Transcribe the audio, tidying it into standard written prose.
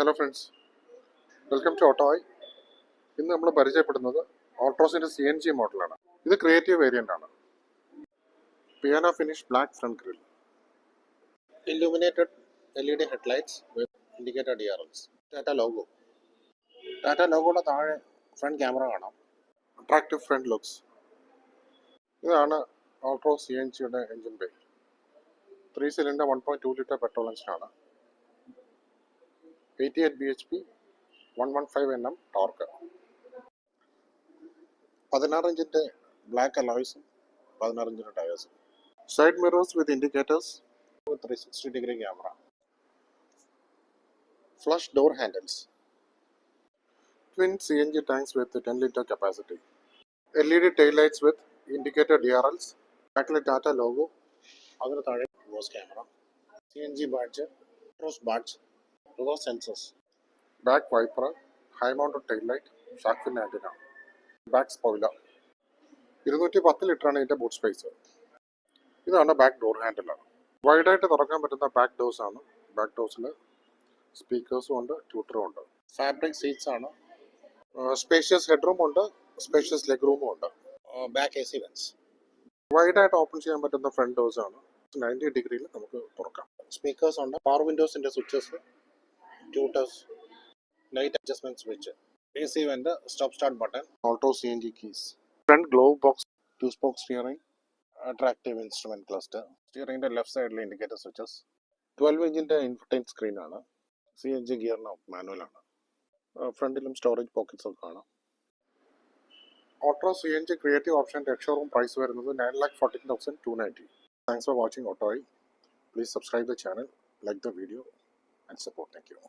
Hello friends, welcome to Auto Eye. ഇന്ന് നമ്മൾ പരിചയപ്പെടുന്നത് ഓൾട്രോസിന്റെ CNG മോഡലാണ്. ഇത് ക്രിയേറ്റീവ് വേരിയന്റ് ആണ്. Piano finish black front grill, illuminated LED headlights with indicator DRLs, Tata logo. Tata ലോഗോയുടെ താഴെ ഫ്രണ്ട് ക്യാമറ കാണാം. Attractive front looks. ഇതാണ് ഓൾട്രോസ് CNGയുടെ engine bay. 3 cylinder 1.2 litre petrol എഞ്ചിനാണ്. 88 bhp, 115 Nm ടോർക്ക്. 16 ഇഞ്ചിന്റെ ബ്ലാക്ക് അലോയ്സും 16 ഇഞ്ചിന്റെ ടയേഴ്സും. Side mirrors with indicators, 360-degree camera. Flush door handles. Twin CNG tanks with 10 litre capacity. LED tail lights with indicator DRLs. ബാക്കിലെ Tata logo, അതിന് താഴെ reverse camera. CNG badge, reverse badge, reverse sensors. Back wiper, high mounted tail light, shark fin antenna. Back spoiler. 210 ലിറ്ററാണ് ഇതിൻ്റെ boot space. ഇതാണ് back door handler. വൈഡായിട്ട് തുറക്കാൻ പറ്റുന്ന back doors ആണ്. ബാക്ക് ഡോർസിൽ സ്പീക്കേഴ്സും ഉണ്ട്, ട്യൂട്ടറും ഉണ്ട്. ഫാബ്രിക് സീറ്റ്സ് ആണ്. സ്പേഷ്യസ് ഹെഡ് റൂം ഉണ്ട്, സ്പേഷ്യസ് ലെഗ് റൂമും ഉണ്ട്. Back AC vents. വൈഡായിട്ട് ഓപ്പൺ ചെയ്യാൻ പറ്റുന്ന ഫ്രണ്ട് ഡോർസ് ആണ്. 90 ഡിഗ്രിയിൽ നമുക്ക് തുറക്കാം. സ്പീക്കേഴ്സ് ഉണ്ട്, പവർ വിൻഡോസിൻ്റെ switches, tweeters, light adjustment switch, AC vent, stop start button, ഓൾട്ടോ CNG keys. Front glove box, 2-spoke steering, attractive instrument cluster. സ്റ്റിയറിംഗിന്റെ ലെഫ്റ്റ് സൈഡിൽ ഇൻഡിക്കേറ്റർ സ്വിച്ചസ്. 12 ഇഞ്ചിന്റെ ഇൻഫർടൈൻ സ്ക്രീൻ ആണ്. CNG ഗിയറിന് മാനുവൽ ആണ്. ഫ്രണ്ടിലും സ്റ്റോറേജ് പോക്കറ്റ്സ് ഒക്കെ കാണാം. ഓട്ടോ CNG ക്രിയേറ്റീവ് ഓപ്ഷൻ്റെ എക്സ്ഷോറൂം പ്രൈസ് വരുന്നത് 9,14,290. Thanks for watching Auto Eye. Please subscribe the channel, like the video and support. Thank you.